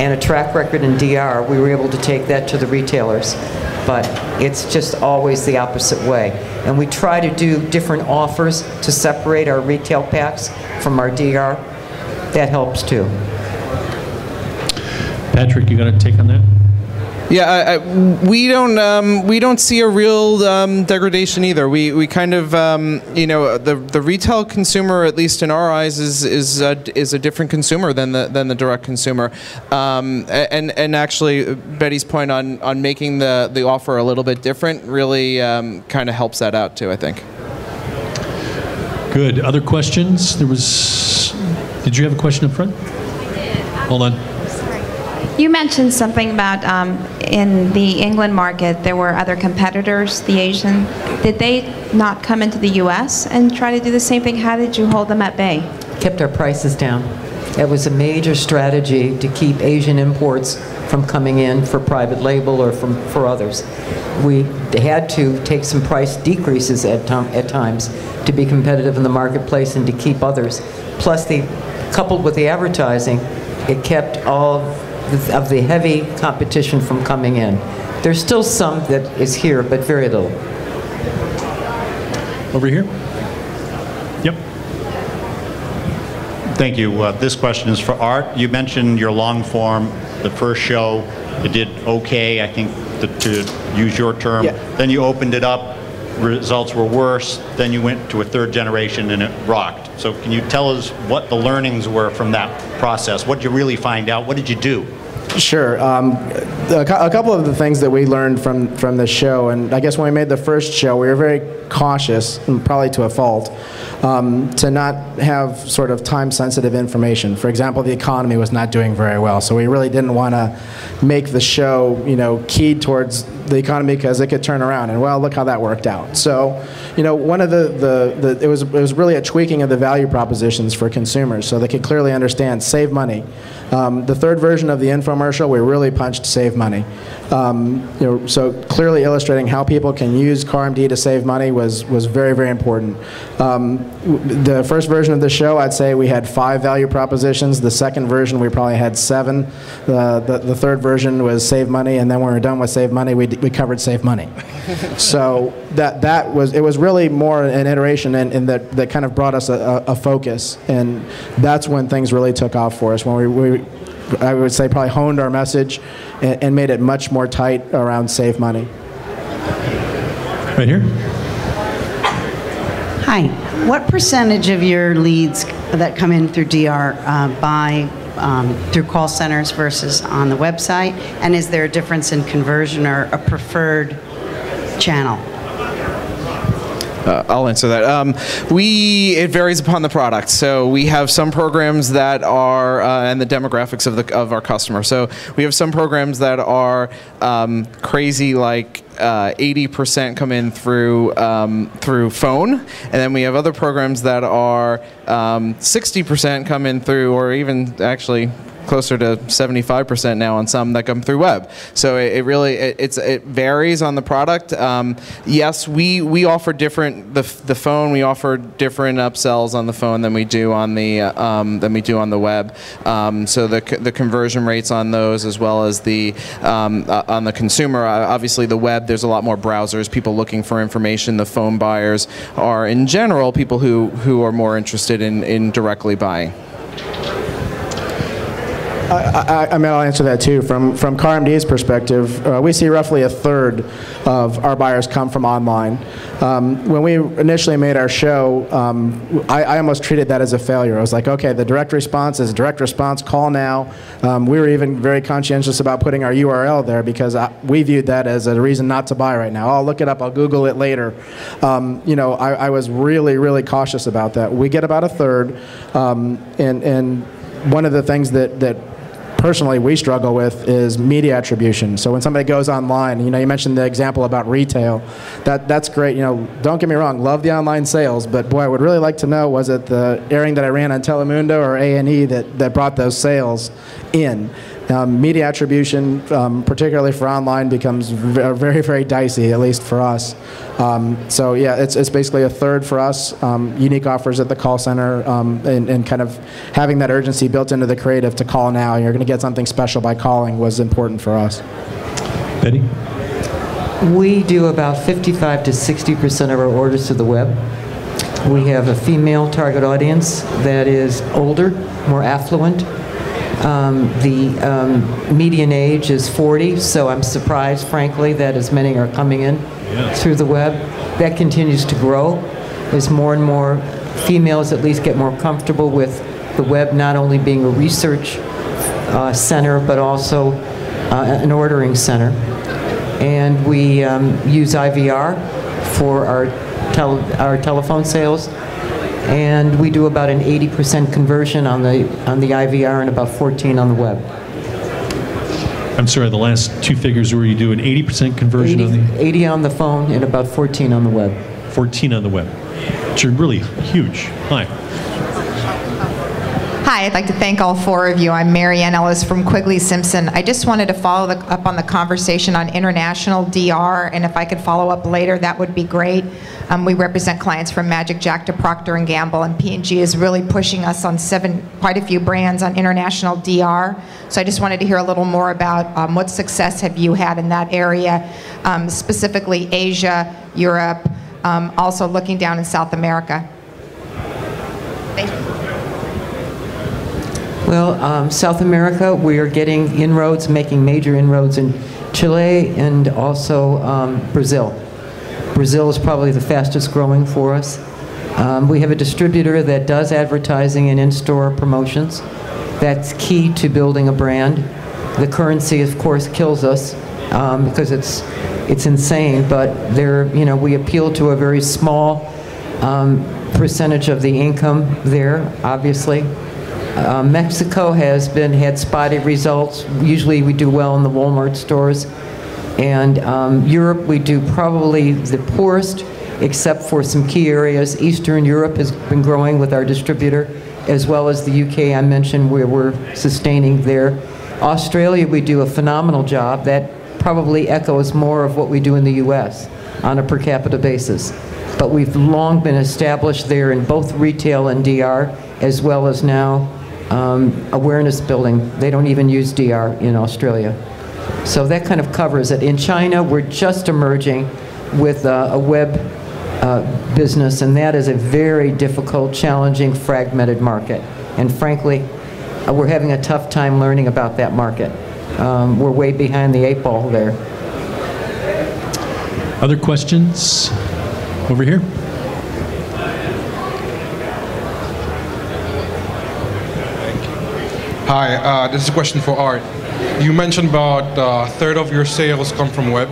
and a track record in DR, we were able to take that to the retailers. But it's just always the opposite way. And we try to do different offers to separate our retail packs from our DR. That helps too. Patrick, you got a take on that? Yeah, we don't see a real degradation either. We kind of the retail consumer, at least in our eyes, is a different consumer than the direct consumer. And actually, Betty's point on making the offer a little bit different really kind of helps that out too, I think. Good. Other questions? Did you have a question up front? I did. Hold on. You mentioned something about in the England market there were other competitors, the Asian. Did they not come into the U.S. and try to do the same thing? How did you hold them at bay? Kept our prices down. It was a major strategy to keep Asian imports from coming in for private label or for others. We had to take some price decreases at times to be competitive in the marketplace and to keep others. Plus, coupled with the advertising, it kept all of the heavy competition from coming in. There's still some that is here, but very little. Over here. Yep. Thank you. This question is for Art. You mentioned your long form, the first show, it did okay, I think, to use your term. Yeah. Then you opened it up, results were worse, then you went to a third generation and it rocked. So can you tell us what the learnings were from that process? What did you really find out? What did you do? Sure. A couple of the things that we learned from the show, and I guess when we made the first show, we were very cautious, and probably to a fault, to not have sort of time-sensitive information. For example, the economy was not doing very well, so we really didn't want to make the show, keyed towards the economy because it could turn around. And well, look how that worked out. So, one of it was really a tweaking of the value propositions for consumers, so they could clearly understand save money. The third version of the infomercial, we really punched save money. So clearly illustrating how people can use CarMD to save money was very, very important. The first version of the show, I'd say we had 5 value propositions. The second version, we probably had 7. The third version was save money, and then when we were done with save money, we covered save money. So it was really more an iteration and that kind of brought us a focus, and that's when things really took off for us, when I would say probably honed our message and made it much more tight around save money. Right here. Hi. What percentage of your leads that come in through DR buy through call centers versus on the website? And is there a difference in conversion or a preferred channel? I'll answer that. It varies upon the product. So we have some programs that are, and the demographics of our customer. So we have some programs that are crazy, like 80% come in through phone, and then we have other programs that are 60% come in through, or even actually closer to 75% now on some that come through web. So it varies on the product. Yes, we offer different the phone. We offer different upsells on the phone than we do on the web. So the conversion rates on those, as well as the on the consumer, obviously the web, there's a lot more browsers, people looking for information. The phone buyers are in general people who are more interested in directly buying. I mean, I'll answer that too. From CarMD's perspective, we see roughly a third of our buyers come from online. When we initially made our show, I almost treated that as a failure. I was like, okay, the direct response is direct response, call now. We were even very conscientious about putting our URL there because we viewed that as a reason not to buy right now. I'll look it up, I'll Google it later. I was really, really cautious about that. We get about a third, and one of the things that personally we struggle with is media attribution. So when somebody goes online, you mentioned the example about retail. That's great. Don't get me wrong, love the online sales, but boy, I would really like to know, was it the airing that I ran on Telemundo or A&E that brought those sales in? Media attribution, particularly for online, becomes very, very dicey, at least for us. So yeah, it's basically a third for us. Unique offers at the call center, and kind of having that urgency built into the creative to call now. You're going to get something special by calling was important for us. Betty? We do about 55 to 60% of our orders to the web. We have a female target audience that is older, more affluent. The median age is 40, so I'm surprised, frankly, that as many are coming in through the web. That continues to grow as more and more females at least get more comfortable with the web not only being a research center, but also an ordering center. And we use IVR for our telephone sales. And we do about an 80% conversion on the IVR and about 14 on the web. I'm sorry, the last two figures where you do an 80% conversion 80 on the phone and about 14 on the web. 14 on the web. Which are really huge. Hi. Hi, I'd like to thank all four of you. I'm Marianne Ellis from Quigley Simpson. I just wanted to follow up on the conversation on international DR, and if I could follow up later, that would be great. We represent clients from Magic Jack to Procter & Gamble, and P&G is really pushing us on quite a few brands on international DR. So I just wanted to hear a little more about what success have you had in that area, specifically Asia, Europe, also looking down in South America. Thank you. Well, South America, we are getting inroads, making major inroads in Chile and also Brazil. Brazil is probably the fastest growing for us. We have a distributor that does advertising and in-store promotions. That's key to building a brand. The currency, of course, kills us because it's insane, but we appeal to a very small percentage of the income there, obviously. Mexico has had spotty results. Usually we do well in the Walmart stores. And Europe, we do probably the poorest, except for some key areas. Eastern Europe has been growing with our distributor, as well as the UK I mentioned, where we're sustaining there. Australia, we do a phenomenal job. That probably echoes more of what we do in the US on a per capita basis. But we've long been established there in both retail and DR, as well as now awareness building. They don't even use DR in Australia. So that kind of covers it. In China, we're just emerging with a web business, and that is a very difficult, challenging, fragmented market. And frankly, we're having a tough time learning about that market. We're way behind the 8 ball there. Other questions? Over here. Hi, this is a question for Art. You mentioned about a third of your sales come from web,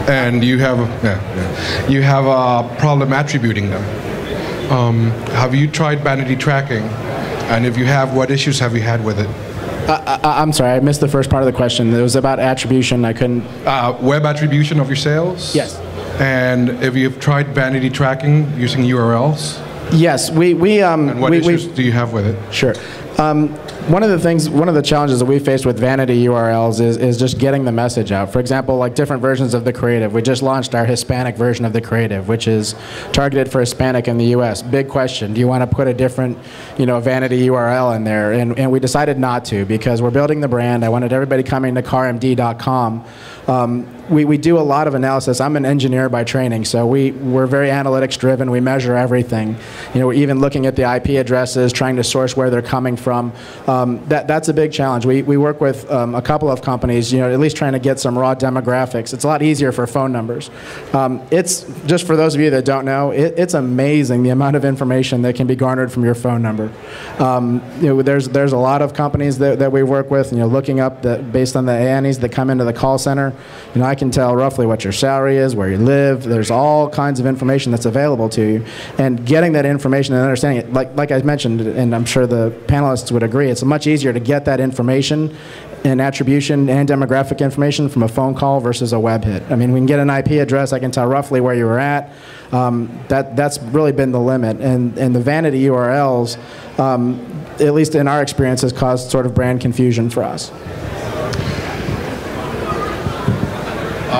and you have a problem attributing them. Have you tried vanity tracking? And if you have, what issues have you had with it? I'm sorry, I missed the first part of the question. It was about attribution. I couldn't. Web attribution of your sales? Yes. And if you've tried vanity tracking using URLs? Yes, and what issues do you have with it? Sure. one of the challenges that we faced with vanity URLs is just getting the message out. For example, like different versions of the creative. We just launched our Hispanic version of the creative, which is targeted for Hispanic in the U.S. Big question: do you want to put a different, vanity URL in there? And we decided not to, because we're building the brand. I wanted everybody coming to carmd.com. We do a lot of analysis. I'm an engineer by training, so we're very analytics driven. We measure everything. We're even looking at the IP addresses, trying to source where they're coming from. That's a big challenge. We work with a couple of companies, at least trying to get some raw demographics. It's a lot easier for phone numbers. It's just for those of you that don't know, it's amazing the amount of information that can be garnered from your phone number. There's a lot of companies that we work with. Looking up based on the ANIs that come into the call center. I can tell roughly what your salary is, where you live. There's all kinds of information that's available to you, and getting that information and understanding it, like I mentioned, and I'm sure the panelists would agree, it's much easier to get that information and attribution and demographic information from a phone call versus a web hit. I mean, we can get an IP address. I can tell roughly where you were at. That's really been the limit, and the vanity URLs, at least in our experience, has caused sort of brand confusion for us.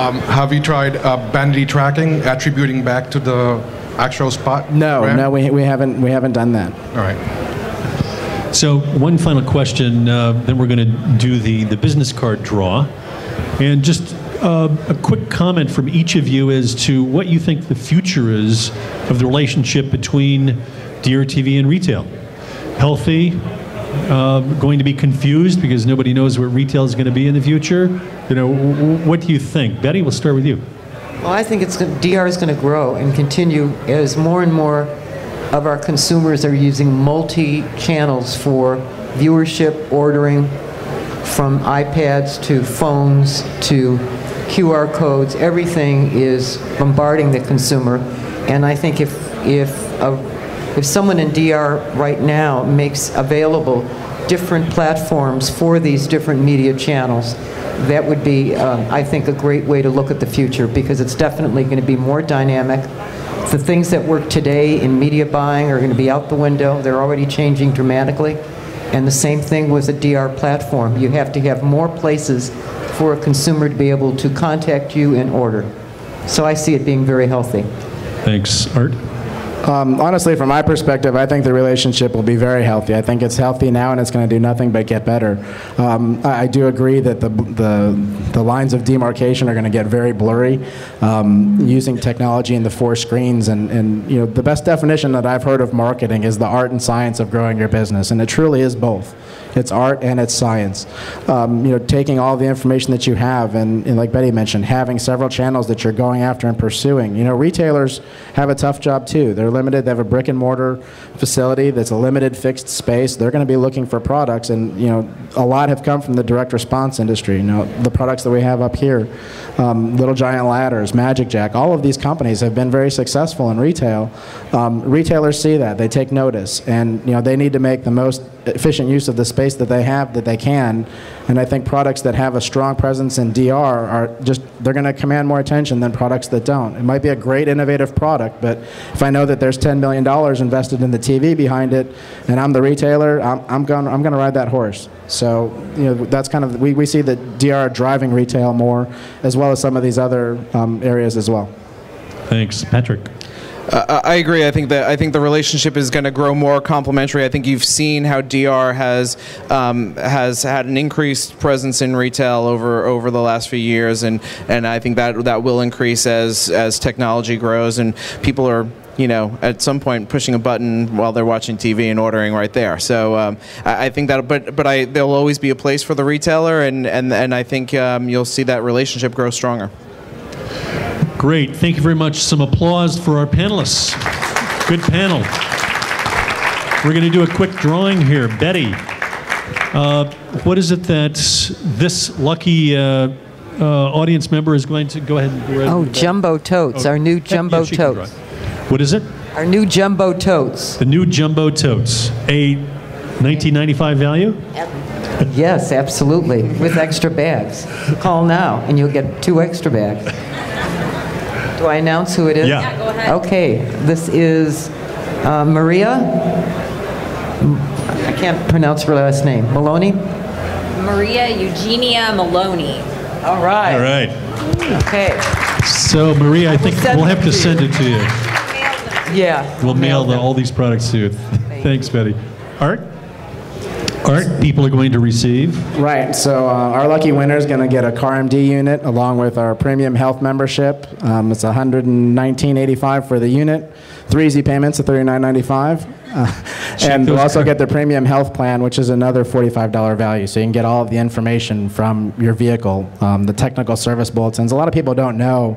Have you tried vanity tracking, attributing back to the actual spot? No, we haven't done that. All right. So one final question, then we're going to do the business card draw. And just a quick comment from each of you as to what you think the future is of the relationship between DRTV and retail. Healthy, going to be confused because nobody knows what retail is going to be in the future? What do you think? Betty, we'll start with you. Well, I think DR is going to grow and continue as more and more of our consumers are using multi-channels for viewership, ordering, from iPads to phones to QR codes. Everything is bombarding the consumer, and I think if someone in DR right now makes available different platforms for these different media channels, that would be, I think, a great way to look at the future, because it's definitely going to be more dynamic. The things that work today in media buying are going to be out the window. They're already changing dramatically. And the same thing with a DR platform. You have to have more places for a consumer to be able to contact you and order. So I see it being very healthy. Thanks. Art? Honestly, from my perspective, I think the relationship will be very healthy. I think it's healthy now, and it's going to do nothing but get better. I do agree that the lines of demarcation are going to get very blurry using technology and the 4 screens. And the best definition that I've heard of marketing is the art and science of growing your business, and it truly is both. It's art and it's science. Taking all the information that you have, and like Betty mentioned, having several channels that you're going after and pursuing. Retailers have a tough job too. They're limited. They have a brick and mortar facility that's a limited fixed space. They're going to be looking for products, and a lot have come from the direct response industry. The products that we have up here, Little Giant Ladders, Magic Jack, all of these companies have been very successful in retail. Retailers see that. They take notice, and they need to make the most efficient use of the space that they have that they can. And I think products that have a strong presence in DR they're going to command more attention than products that don't. It might be a great innovative product, but if I know that there's $10 million invested in the TV behind it, and I'm the retailer, I'm going to ride that horse. So that's kind of, we see that DR driving retail more, as well as some of these other areas as well. Thanks. Patrick? I agree. I think the relationship is going to grow more complementary. I think you've seen how DR has had an increased presence in retail over the last few years, and I think that will increase as technology grows and people are at some point pushing a button while they're watching TV and ordering right there. So I think that, but there'll always be a place for the retailer, and I think you'll see that relationship grow stronger. Great. Thank you very much. Some applause for our panelists. Good panel. We're going to do a quick drawing here. Betty, what is it that this lucky audience member is going to go ahead and do? Oh, jumbo totes, our new jumbo totes. What is it? Our new jumbo totes. The new jumbo totes. A $19.95 value? Yes, absolutely, with extra bags. Call now, and you'll get 2 extra bags. Do I announce who it is? Yeah. Go ahead. Okay, this is Maria. I can't pronounce her last name. Maloney? Maria Eugenia Maloney. All right. All right. Okay. So, Maria, I think we'll have to send it to you. Yeah. We'll mail all these products to you. Thanks, Betty. Art? Art, people are going to receive? Right, so our lucky winner is going to get a CarMD unit along with our premium health membership. It's $119.85 for the unit, 3 easy payments of $39.95. And they'll also get the premium health plan, which is another $45 value. So you can get all of the information from your vehicle, the technical service bulletins. A lot of people don't know,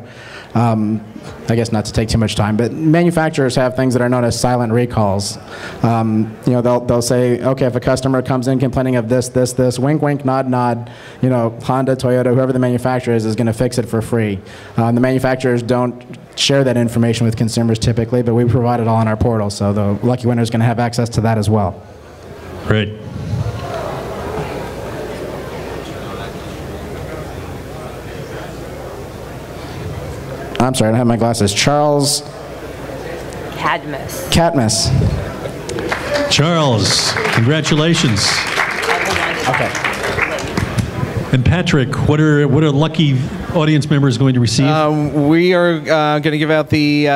I guess not to take too much time, but manufacturers have things that are known as silent recalls. They'll say, okay, if a customer comes in complaining of this, wink, wink, nod, nod, Honda, Toyota, whoever the manufacturer is going to fix it for free. The manufacturers don't share that information with consumers typically, but we provide it all on our portal, so the lucky winner is going to have access to that as well. Great. I'm sorry, I don't have my glasses. Charles Catmus. Charles, congratulations. Okay. And Patrick, what are lucky audience members going to receive? We are going to give out the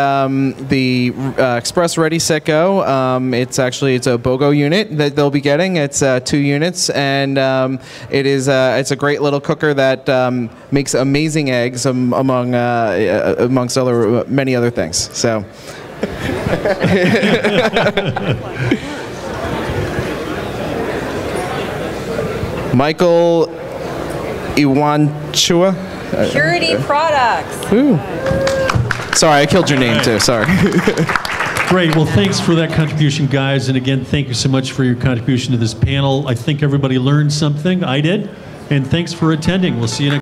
Express Ready Set Go. It's a BOGO unit that they'll be getting. It's 2 units, and it's a great little cooker that makes amazing eggs amongst many other things. So. Michael Iwanchua. Purity Products. Ooh. Sorry, I killed your name too. Sorry. Great. Well, thanks for that contribution, guys. And again, thank you so much for your contribution to this panel. I think everybody learned something. I did. And thanks for attending. We'll see you next